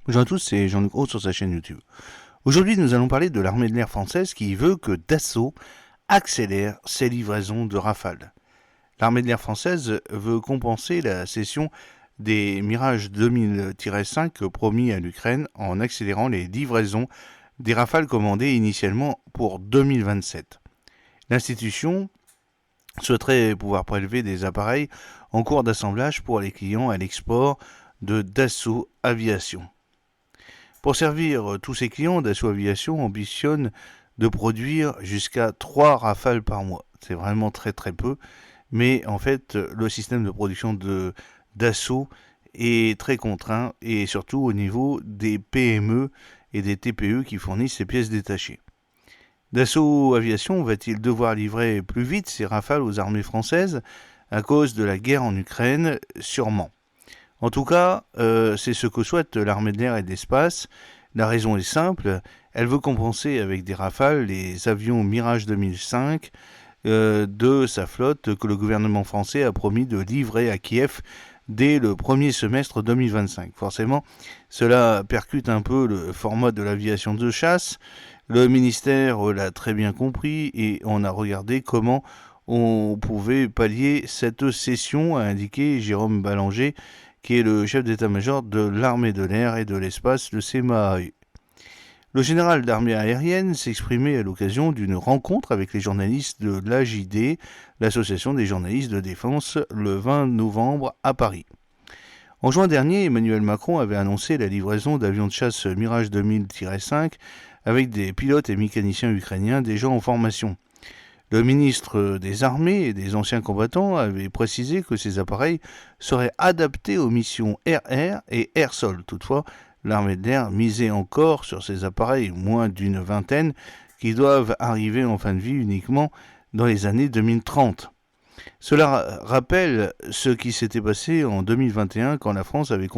Bonjour à tous, c'est Jean-Luc Roux sur sa chaîne YouTube. Aujourd'hui, nous allons parler de l'armée de l'air française qui veut que Dassault accélère ses livraisons de Rafale. L'armée de l'air française veut compenser la cession des Mirage 2000-5 promis à l'Ukraine en accélérant les livraisons des Rafales commandées initialement pour 2027. L'institution souhaiterait pouvoir prélever des appareils en cours d'assemblage pour les clients à l'export de Dassault Aviation. Pour servir tous ses clients, Dassault Aviation ambitionne de produire jusqu'à 3 Rafales par mois. C'est vraiment très peu, mais en fait, le système de production de Dassault est très contraint, et surtout au niveau des PME et des TPE qui fournissent ces pièces détachées. Dassault Aviation va-t-il devoir livrer plus vite ses Rafales aux armées françaises à cause de la guerre en Ukraine? Sûrement. En tout cas, c'est ce que souhaite l'armée de l'air et de l'espace. La raison est simple, elle veut compenser avec des Rafales les avions Mirage 2005 de sa flotte que le gouvernement français a promis de livrer à Kiev dès le premier semestre 2025. Forcément, cela percute un peu le format de l'aviation de chasse. Le ministère l'a très bien compris et on a regardé comment on pouvait pallier cette cession, a indiqué Jérôme Ballanger, qui est le chef d'état-major de l'armée de l'air et de l'espace, le CMAAE. Le général d'armée aérienne s'exprimait à l'occasion d'une rencontre avec les journalistes de l'AJD, l'association des journalistes de défense, le 20 novembre à Paris. En juin dernier, Emmanuel Macron avait annoncé la livraison d'avions de chasse Mirage 2000-5 avec des pilotes et mécaniciens ukrainiens déjà en formation. Le ministre des Armées et des anciens combattants avait précisé que ces appareils seraient adaptés aux missions air-air et air-sol. Toutefois, l'armée de l'air misait encore sur ces appareils, moins d'une vingtaine, qui doivent arriver en fin de vie uniquement dans les années 2030. Cela rappelle ce qui s'était passé en 2021 quand la France avait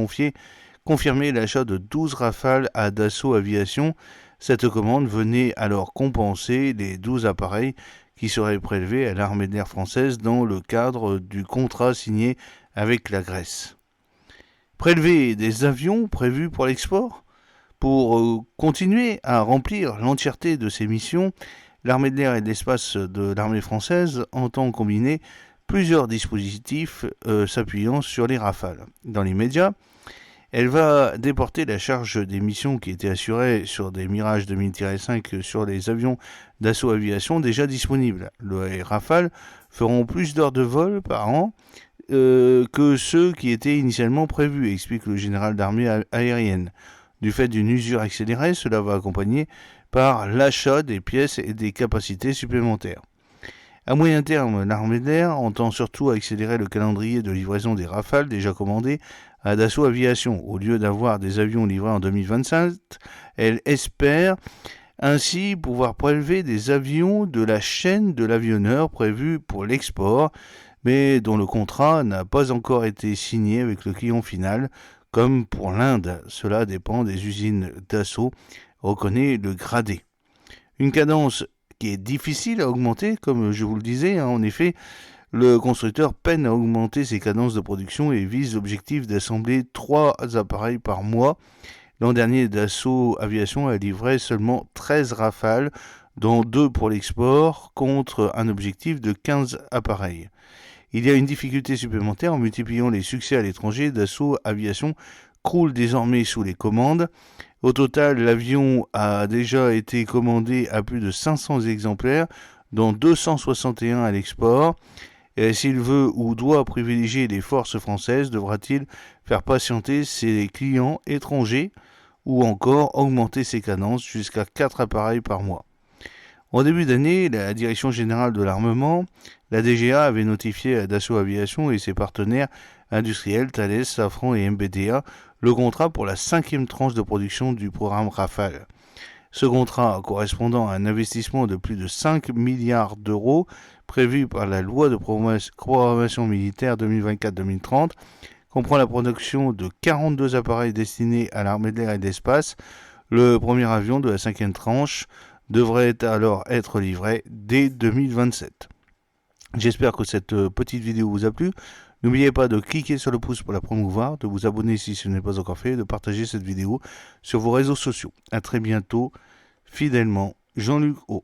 confirmé l'achat de 12 Rafales à Dassault Aviation. Cette commande venait alors compenser les 12 appareils qui seraient prélevés à l'armée de l'air française dans le cadre du contrat signé avec la Grèce. Prélever des avions prévus pour l'export? Pour continuer à remplir l'entièreté de ses missions, l'armée de l'air et de l'espace de l'armée française entend combiner plusieurs dispositifs s'appuyant sur les Rafales. Dans l'immédiat, elle va déporter la charge des missions qui étaient assurées sur des Mirage 2000-5 sur les avions Dassault Aviation déjà disponibles. Les Rafales feront plus d'heures de vol par an que ceux qui étaient initialement prévus, explique le général d'armée aérienne. Du fait d'une usure accélérée, cela va accompagner par l'achat des pièces et des capacités supplémentaires. À moyen terme, l'armée de l'air entend surtout accélérer le calendrier de livraison des Rafales déjà commandés à Dassault Aviation. Au lieu d'avoir des avions livrés en 2027, elle espère ainsi pouvoir prélever des avions de la chaîne de l'avionneur prévus pour l'export, mais dont le contrat n'a pas encore été signé avec le client final, comme pour l'Inde. Cela dépend des usines Dassault, reconnaît le gradé. Une cadence qui est difficile à augmenter, comme je vous le disais, en effet, le constructeur peine à augmenter ses cadences de production et vise l'objectif d'assembler 3 appareils par mois. L'an dernier, Dassault Aviation a livré seulement 13 Rafales, dont 2 pour l'export, contre un objectif de 15 appareils. Il y a une difficulté supplémentaire en multipliant les succès à l'étranger. Dassault Aviation croule désormais sous les commandes. Au total, l'avion a déjà été commandé à plus de 500 exemplaires, dont 261 à l'export. Et s'il veut ou doit privilégier les forces françaises, devra-t-il faire patienter ses clients étrangers ou encore augmenter ses cadences jusqu'à 4 appareils par mois? En début d'année, la Direction générale de l'armement, la DGA, avait notifié à Dassault Aviation et ses partenaires industriels Thales, Safran et MBDA le contrat pour la 5e tranche de production du programme Rafale. Ce contrat, correspondant à un investissement de plus de 5 milliards d'euros prévu par la loi de programmation militaire 2024-2030, comprend la production de 42 appareils destinés à l'armée de l'air et de l'espace. Le premier avion de la 5e tranche devrait alors être livré dès 2027. J'espère que cette petite vidéo vous a plu. N'oubliez pas de cliquer sur le pouce pour la promouvoir, de vous abonner si ce n'est pas encore fait et de partager cette vidéo sur vos réseaux sociaux. A très bientôt, fidèlement, Jean-Luc O.